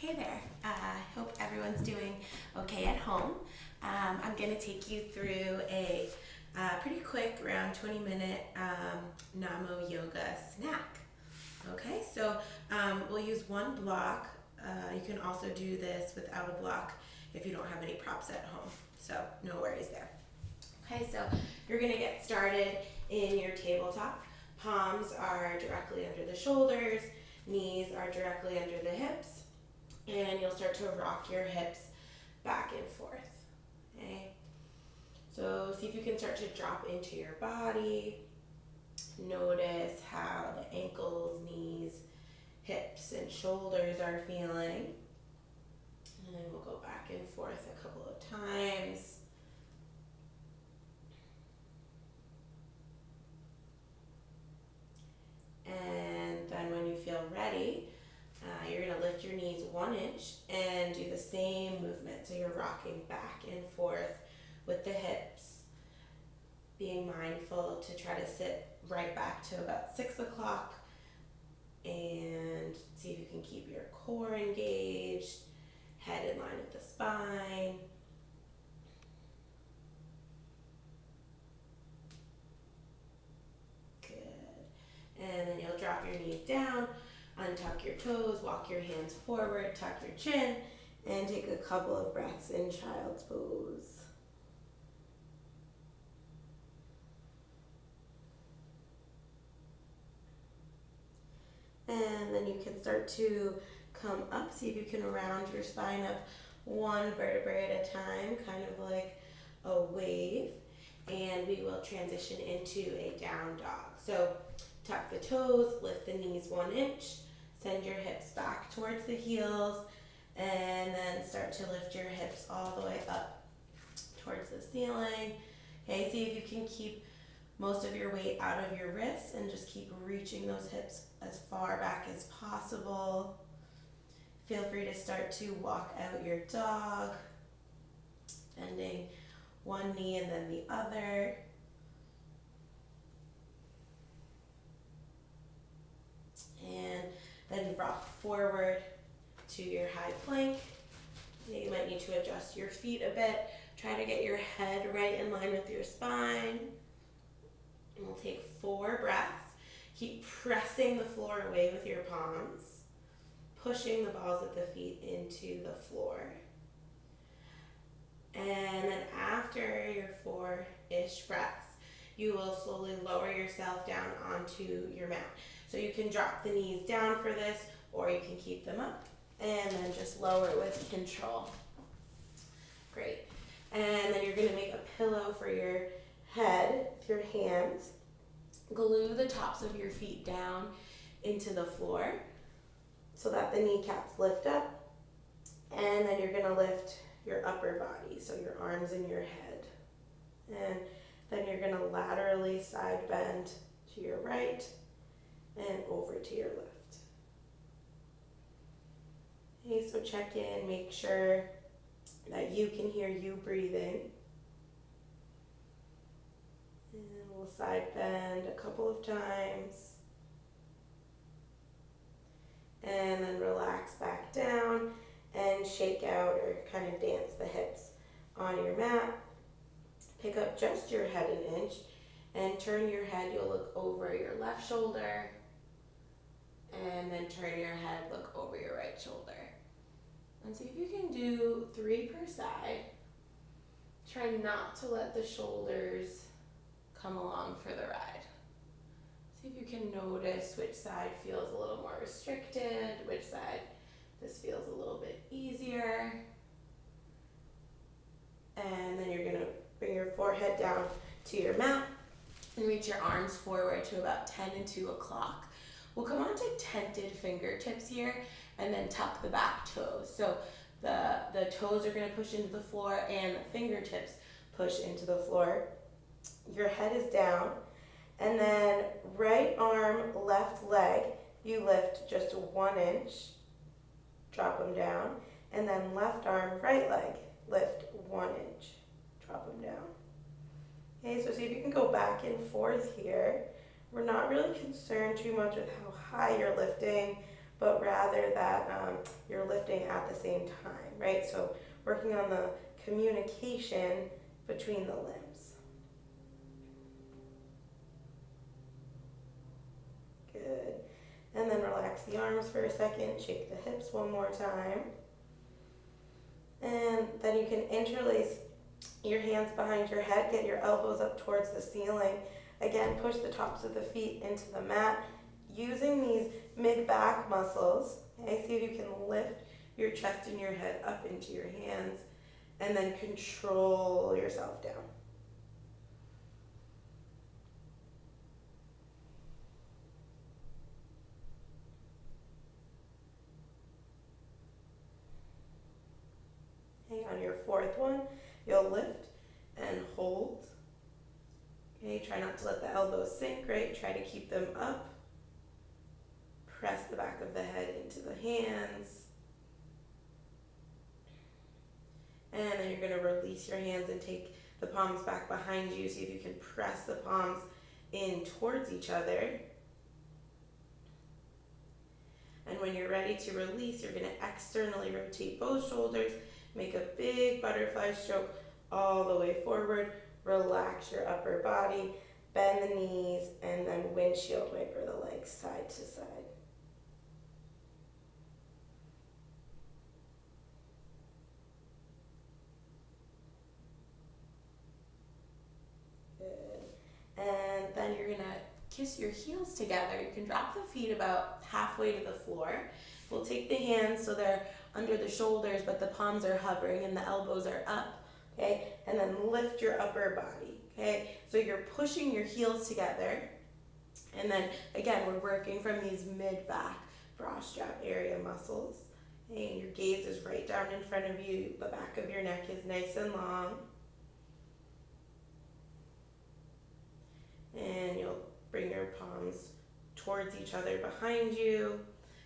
Hey there. Hope everyone's doing okay at home. I'm going to take you through a pretty quick, around 20-minute Namo yoga snack. Okay, so we'll use one block. You can also do this without a block if you don't have any props at home. So no worries there. Okay, so you're going to get started in your tabletop. Palms are directly under the shoulders, knees are directly under the hips, and you'll start to rock your hips back and forth. Okay? So see if you can start to drop into your body. Notice how the ankles, knees, hips, and shoulders are feeling. And then we'll go back and forth a couple of times. And then when you feel ready, you're going to lift your knees 1 inch and do the same movement. So you're rocking back and forth with the hips, being mindful to try to sit right back to about 6 o'clock and see if you can keep your core engaged, head in line with the spine. And then you'll drop your knees down, untuck your toes, walk your hands forward, tuck your chin, and take a couple of breaths in child's pose. And then you can start to come up, see if you can round your spine up one vertebrae at a time, kind of like a wave. And we will transition into a down dog. So tuck the toes, lift the knees 1 inch, send your hips back towards the heels, and then start to lift your hips all the way up towards the ceiling. Okay, see if you can keep most of your weight out of your wrists and just keep reaching those hips as far back as possible. Feel free to start to walk out your dog, bending one knee and then the other. And then rock forward to your high plank. You might need to adjust your feet a bit. Try to get your head right in line with your spine. And we'll take 4 breaths. Keep pressing the floor away with your palms, pushing the balls of the feet into the floor. And then after your 4-ish breaths, you will slowly lower yourself down onto your mat. So you can drop the knees down for this, or you can keep them up, and then just lower with control. Great. And then you're going to make a pillow for your head with your hands. Glue the tops of your feet down into the floor so that the kneecaps lift up. And then you're going to lift your upper body, so your arms and your head. And then you're going to laterally side bend to your right and over to your left. Okay, so check in, make sure that you can hear you breathing. And we'll side bend a couple of times. And then relax back down and shake out or kind of dance the hips on your mat. Pick up just your head 1 inch and turn your head. You'll look over your left shoulder and then turn your head, look over your right shoulder. And see if you can do 3 per side. Try not to let the shoulders come along for the ride. See if you can notice which side feels a little more restricted, which side this feels a little bit easier. And then you're going to bring your forehead down to your mat and reach your arms forward to about 10 and 2 o'clock. We'll come on to tented fingertips here and then tuck the back toes. So the toes are going to push into the floor and the fingertips push into the floor. Your head is down. And then right arm, left leg, you lift just 1 inch. Drop them down, and then left arm, right leg, lift 1 inch, drop them down. Okay, so see if you can go back and forth here. We're not really concerned too much with how high you're lifting, but rather that you're lifting at the same time, right? So working on the communication between the limbs. Good. And then relax the arms for a second, shake the hips one more time. And then you can interlace your hands behind your head, get your elbows up towards the ceiling. Again, push the tops of the feet into the mat, using these mid-back muscles. Okay, see if you can lift your chest and your head up into your hands, and then control yourself down. Okay, on your fourth one, you'll lift and hold. Okay, try not to let the elbows sink, right? Try to keep them up. Press the back of the head into the hands. And then you're going to release your hands and take the palms back behind you. See if you can press the palms in towards each other. And when you're ready to release, you're going to externally rotate both shoulders. Make a big butterfly stroke all the way forward. Relax your upper body. Bend the knees and then windshield wiper the legs side to side. And then you're gonna kiss your heels together. You can drop the feet about halfway to the floor. We'll take the hands so they're under the shoulders, but the palms are hovering and the elbows are up, okay? And then lift your upper body, okay? So you're pushing your heels together. And then, again, we're working from these mid-back bra strap area muscles. Okay? And your gaze is right down in front of you. The back of your neck is nice and long. And you'll bring your palms towards each other behind you.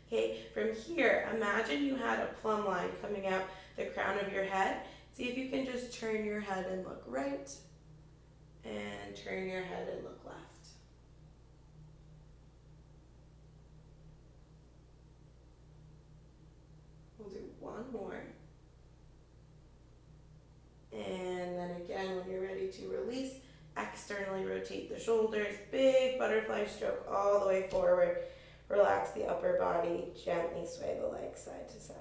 Okay, from here, imagine you had a plumb line coming out the crown of your head. See if you can just turn your head and look right, and turn your head and look left. We'll do one more. And then again, when you're ready to release, externally rotate the shoulders, big butterfly stroke all the way forward. Relax the upper body, gently sway the legs side to side.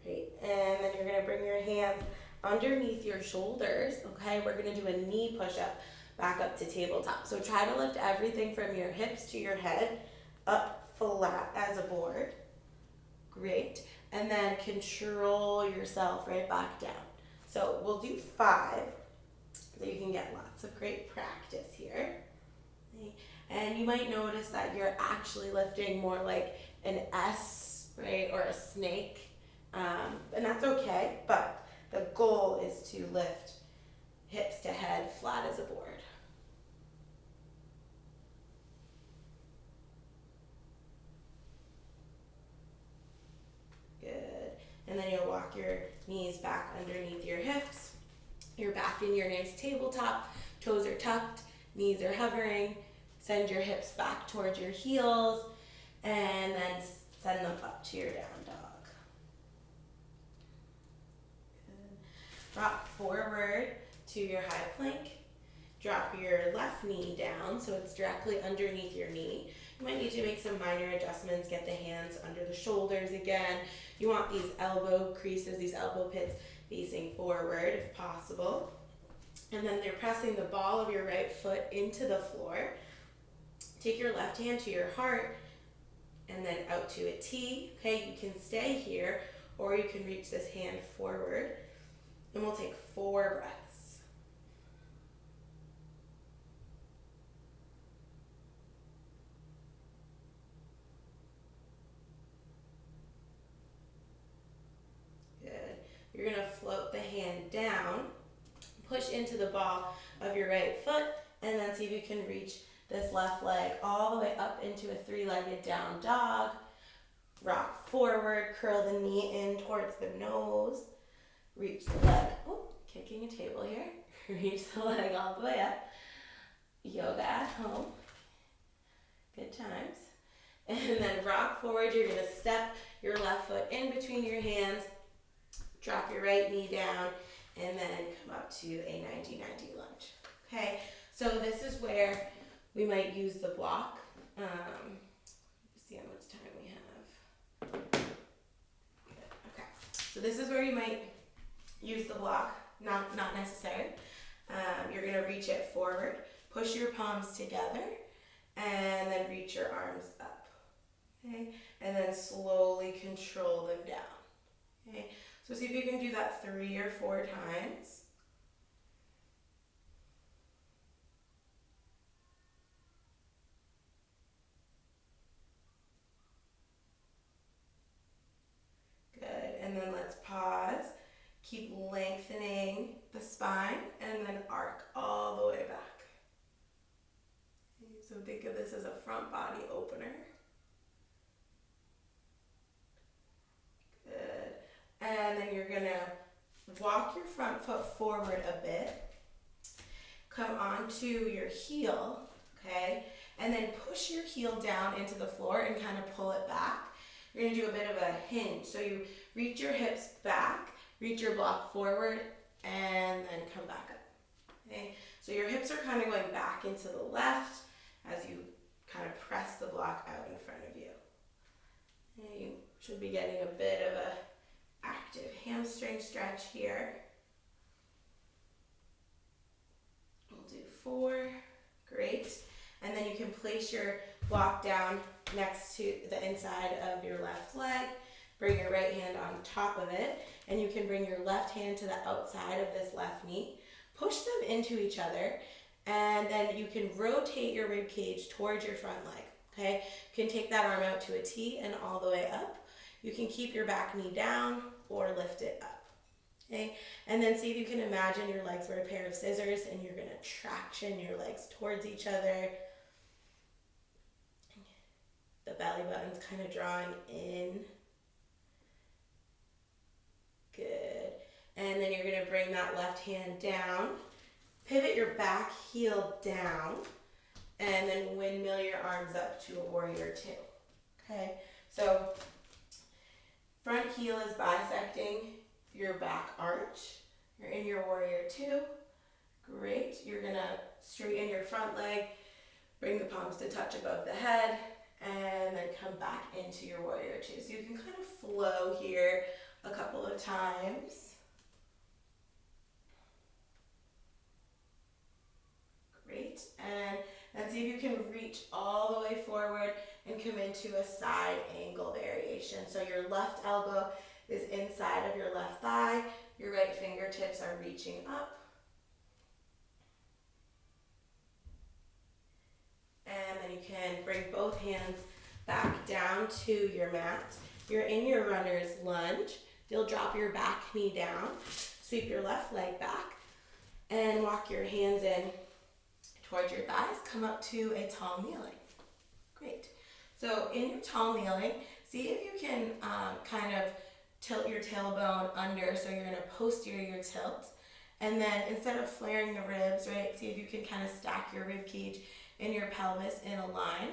Great, and then you're gonna bring your hands underneath your shoulders, okay? We're gonna do a knee push-up back up to tabletop. So try to lift everything from your hips to your head up flat as a board. Great. And then control yourself right back down. So we'll do 5, so you can get lots of great practice here. Okay. And you might notice that you're actually lifting more like an S, right, or a snake. And that's okay, but the goal is to lift hips to head flat as a board. And then you'll walk your knees back underneath your hips. You're back in your nice tabletop. Toes are tucked, knees are hovering. Send your hips back towards your heels, and then send them up to your down dog. Good. Rock forward to your high plank. Drop your left knee down so it's directly underneath your knee. You might need to make some minor adjustments, get the hands under the shoulders again. You want these elbow creases, these elbow pits facing forward if possible. And then you're pressing the ball of your right foot into the floor. Take your left hand to your heart and then out to a T. Okay, you can stay here or you can reach this hand forward. And we'll take 4 breaths. You're going to float the hand down, push into the ball of your right foot, and then see if you can reach this left leg all the way up into a 3-legged down dog. Rock forward, curl the knee in towards the nose. Reach the leg, kicking a table here. Reach the leg all the way up. yoga at home. Good times. And then rock forward. You're going to step your left foot in between your hands, drop your right knee down, and then come up to a 90-90 lunge. Okay, so this is where we might use the block. See how much time we have. Okay, so this is where you might use the block, not necessary. You're going to reach it forward, push your palms together, and then reach your arms up. Okay, and then slowly control them down. Okay, so see if you can do that 3 or 4 times. Good, and then let's pause. Keep lengthening the spine and then arc all the way back. Okay, so think of this as a front body opener. Good. And then you're going to walk your front foot forward a bit. Come onto your heel, okay? And then push your heel down into the floor and kind of pull it back. You're going to do a bit of a hinge. So you reach your hips back, reach your block forward, and then come back up. Okay? So your hips are kind of going back into the left as you kind of press the block out in front of you. Okay, you should be getting a bit of a active hamstring stretch here. We'll do 4. Great. And then you can place your block down next to the inside of your left leg. Bring your right hand on top of it, and you can bring your left hand to the outside of this left knee. Push them into each other, and then you can rotate your rib cage towards your front leg. Okay, you can take that arm out to a T and all the way up. You can keep your back knee down or lift it up. Okay, and then see if you can imagine your legs were a pair of scissors, and you're going to traction your legs towards each other. The belly button's kind of drawing in. Good. And then you're going to bring that left hand down, pivot your back heel down, and then windmill your arms up to a warrior 2. Okay, so front heel is bisecting your back arch. You're in your warrior 2. Great. You're going to straighten your front leg, bring the palms to touch above the head, and then come back into your warrior 2. So you can kind of flow here a couple of times. Great. And see if you can reach all the way forward and come into a side angle variation. So your left elbow is inside of your left thigh. Your right fingertips are reaching up. And then you can bring both hands back down to your mat. You're in your runner's lunge. You'll drop your back knee down, sweep your left leg back, and walk your hands in towards your thighs. Come up to a tall kneeling. Great. So in your tall kneeling, see if you can kind of tilt your tailbone under, so you're in a posterior tilt. And then instead of flaring the ribs, right, see if you can kind of stack your rib cage and your pelvis in a line.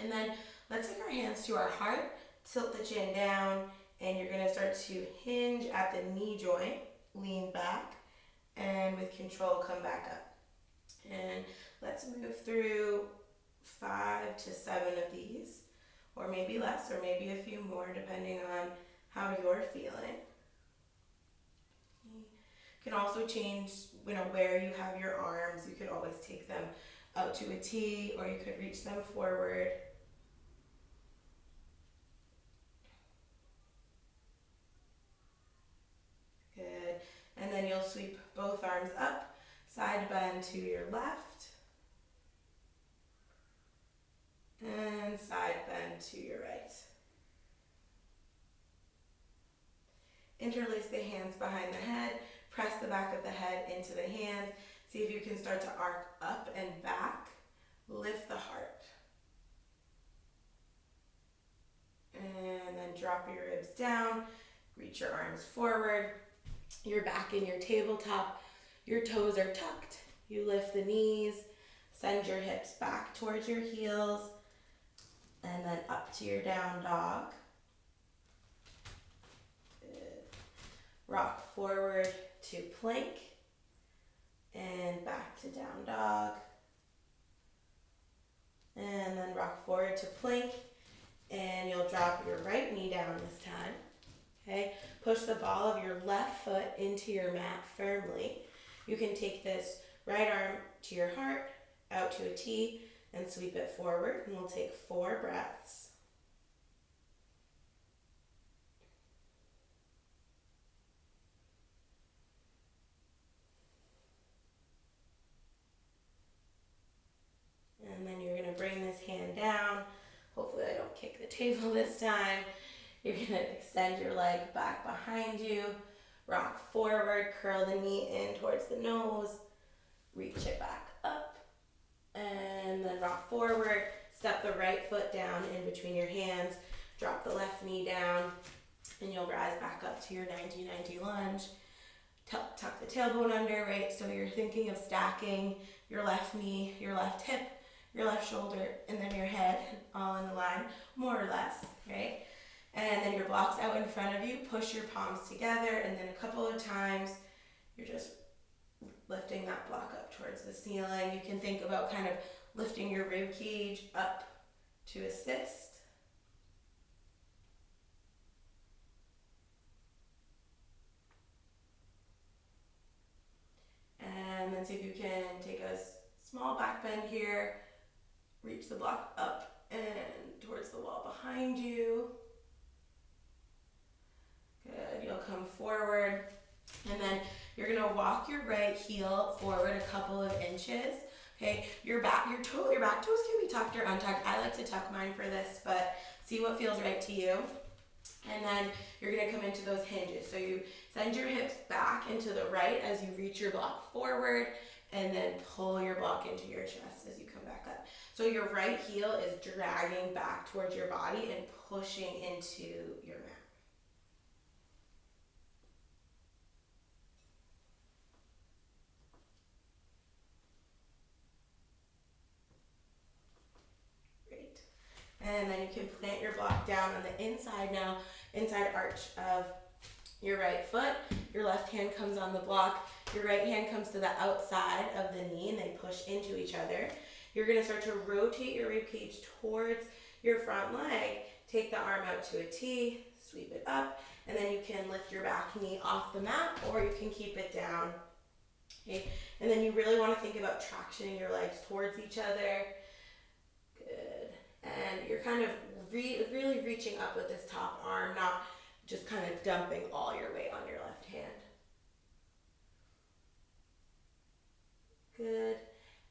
And then let's take our hands to our heart, tilt the chin down, and you're going to start to hinge at the knee joint, lean back, and with control come back up. And let's move through 5 to 7 of these, or maybe less, or maybe a few more, depending on how you're feeling. You can also change, where you have your arms. You could always take them out to a T, or you could reach them forward. Good. And then you'll sweep both arms up, side bend to your left, and side bend to your right. Interlace the hands behind the head, press the back of the head into the hands. See if you can start to arc up and back. Lift the heart. And then drop your ribs down. Reach your arms forward. You're back in your tabletop. Your toes are tucked. You lift the knees. send your hips back towards your heels, and then up to your down dog. Good. Rock forward to plank, and back to down dog. And then rock forward to plank, and you'll drop your right knee down this time. Okay, push the ball of your left foot into your mat firmly. You can take this right arm to your heart, out to a T, and sweep it forward, and we'll take 4 breaths. And then you're gonna bring this hand down. Hopefully I don't kick the table this time. You're gonna extend your leg back behind you, rock forward, curl the knee in towards the nose, reach it back up, and then rock forward, step the right foot down in between your hands, drop the left knee down, and you'll rise back up to your 90-90 lunge. Tuck the tailbone under, right? So you're thinking of stacking your left knee, your left hip, your left shoulder, and then your head all in a line, more or less, right? And then your block's out in front of you, push your palms together, and then a couple of times you're just lifting that block up towards the ceiling. You can think about kind of lifting your rib cage up to assist. And then see if you can take a small back bend here, reach the block up and towards the wall behind you. Good, you'll come forward, and then you're gonna walk your right heel forward a couple of inches. Okay, your back toes can be tucked or untucked. I like to tuck mine for this, but see what feels right to you. And then you're gonna come into those hinges. So you send your hips back into the right as you reach your block forward, and then pull your block into your chest as you come back up. So your right heel is dragging back towards your body and pushing into your mat. Great. And then you can plant your block down on the inside now, inside arch of your right foot. Your left hand comes on the block. Your right hand comes to the outside of the knee, and they push into each other. You're gonna start to rotate your rib cage towards your front leg. Take the arm out to a T, sweep it up, and then you can lift your back knee off the mat, or you can keep it down. Okay, and then you really wanna think about tractioning your legs towards each other. Good, and you're kind of really reaching up with this top arm, not just kind of dumping all your weight on your left hand. Good.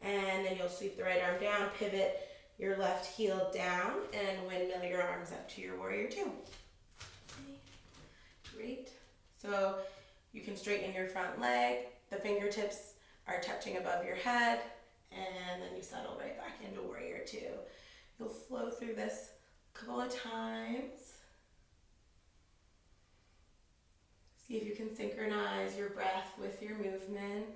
And then you'll sweep the right arm down, pivot your left heel down, and windmill your arms up to your warrior 2. Okay. Great. So you can straighten your front leg. The fingertips are touching above your head, and then you settle right back into warrior 2. You'll flow through this a couple of times. See if you can synchronize your breath with your movement.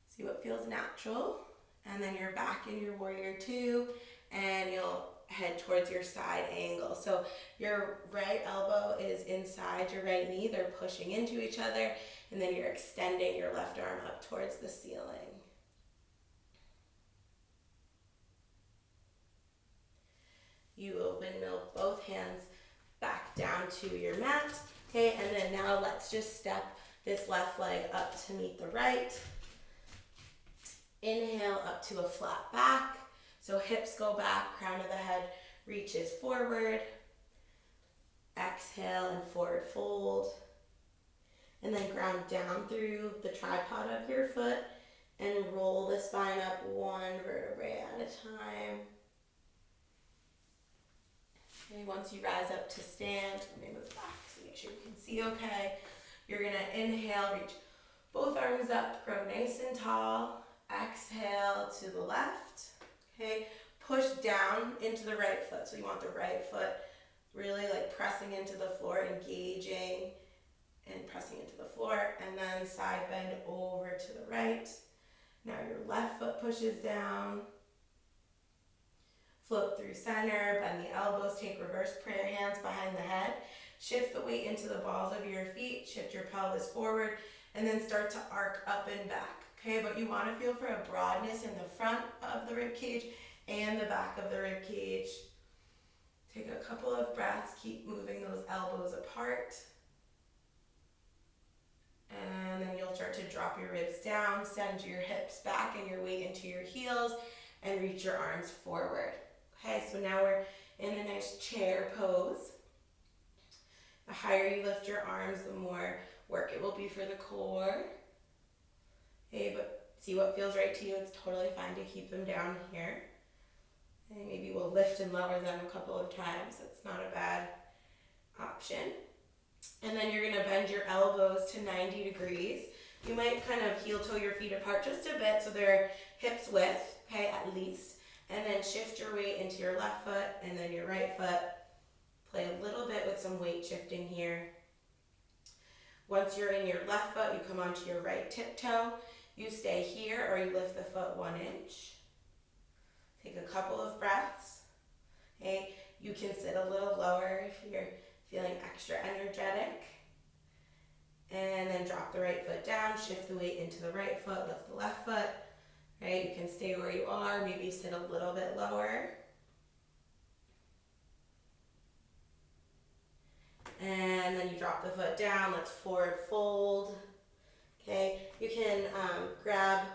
See what feels natural. And then you're back in your warrior 2, and you'll head towards your side angle. So your right elbow is inside your right knee. They're pushing into each other, and then you're extending your left arm up towards the ceiling. You will windmill both hands back down to your mat. Okay, and then now let's just step this left leg up to meet the right. Inhale up to a flat back. So hips go back, crown of the head reaches forward. Exhale and forward fold. And then ground down through the tripod of your foot and roll the spine up one vertebrae at a time. Okay, once you rise up to stand, let me move back so make sure you can see okay. You're gonna inhale, reach both arms up, grow nice and tall. Exhale to the left. Okay, push down into the right foot. So you want the right foot really like pressing into the floor, engaging and pressing into the floor, and then side bend over to the right. Now your left foot pushes down. Float through center, bend the elbows, take reverse prayer hands behind the head. Shift the weight into the balls of your feet, shift your pelvis forward, and then start to arc up and back. Okay, but you want to feel for a broadness in the front of the rib cage and the back of the rib cage. Take a couple of breaths, keep moving those elbows apart. And then you'll start to drop your ribs down, send your hips back and your weight into your heels, and reach your arms forward. Okay, so now we're in a nice chair pose. The higher you lift your arms, the more work it will be for the core. Okay, but see what feels right to you. It's totally fine to keep them down here. And maybe we'll lift and lower them a couple of times. That's not a bad option. And then you're gonna bend your elbows to 90 degrees. You might kind of heel toe your feet apart just a bit so they're hips width, okay, at least. And then shift your weight into your left foot and then your right foot. Play a little bit with some weight shifting here. Once you're in your left foot, you come onto your right tiptoe. You stay here or you lift the foot 1 inch. Take a couple of breaths. Okay, you can sit a little lower if you're feeling extra energetic. And then drop the right foot down, shift the weight into the right foot, lift the left foot. Right, you can stay where you are, maybe sit a little bit lower. And then you drop the foot down, let's forward fold. Okay, you can grab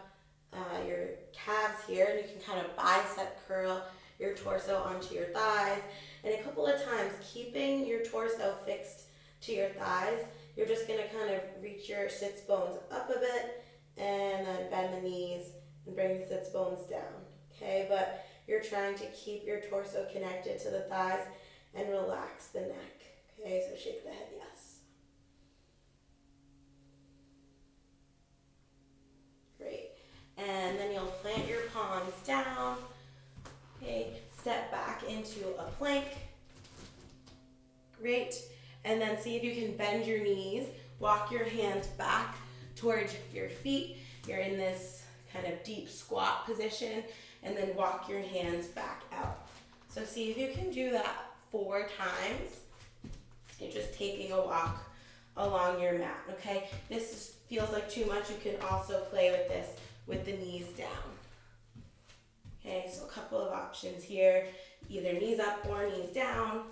your calves here and you can kind of bicep curl your torso onto your thighs. And a couple of times, keeping your torso fixed to your thighs, you're just gonna kind of reach your sits bones up a bit and then bend the knees and bring the sits bones down, okay? But you're trying to keep your torso connected to the thighs and relax the neck, okay? So shake the head, yes. Great. And then you'll plant your palms down, okay? Step back into a plank. Great. And then see if you can bend your knees, walk your hands back towards your feet. You're in this kind of deep squat position, and then walk your hands back out. So see if you can do that 4 times. You're just taking a walk along your mat, okay? Feels like too much. You can also play with this with the knees down. Okay, so a couple of options here, either knees up or knees down.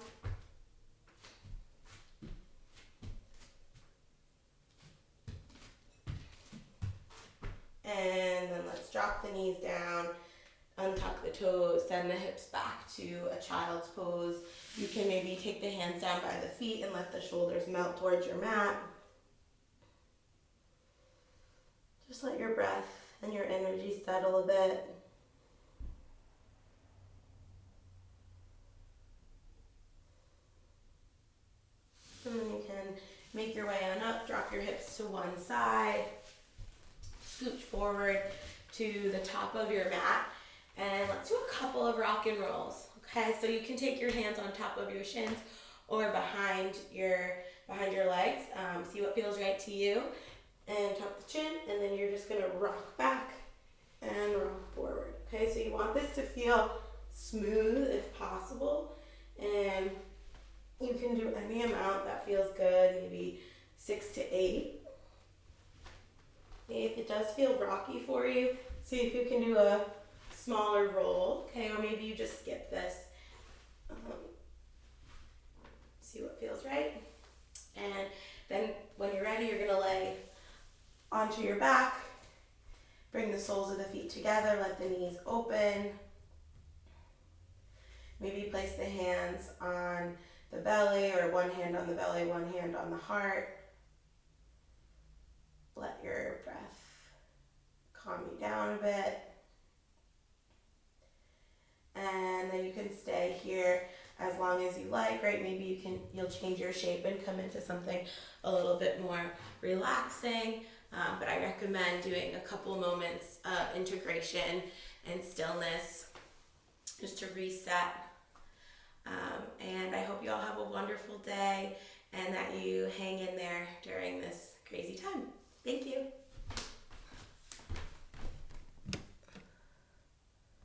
And then let's drop the knees down, untuck the toes, send the hips back to a child's pose. You can maybe take the hands down by the feet and let the shoulders melt towards your mat. Just let your breath and your energy settle a bit. And then you can make your way on up, drop your hips to one side. Scooch forward to the top of your mat, and let's do a couple of rock and rolls. Okay, so you can take your hands on top of your shins or behind your legs. See what feels right to you, and tuck the chin, and then you're just gonna rock back and rock forward. Okay, so you want this to feel smooth if possible, and you can do any amount that feels good, maybe 6 to 8. Okay, if it does feel rocky for you, see if you can do a smaller roll, okay, or maybe you just skip this. See what feels right. And then when you're ready, you're gonna lay onto your back, bring the soles of the feet together, let the knees open. Maybe place the hands on the belly, or one hand on the belly, one hand on the heart. Let your breath calm you down a bit. And then you can stay here as long as you like, right? Maybe you'll change your shape and come into something a little bit more relaxing. But I recommend doing a couple moments of integration and stillness just to reset. And I hope you all have a wonderful day and that you hang in there during this crazy time. Thank you.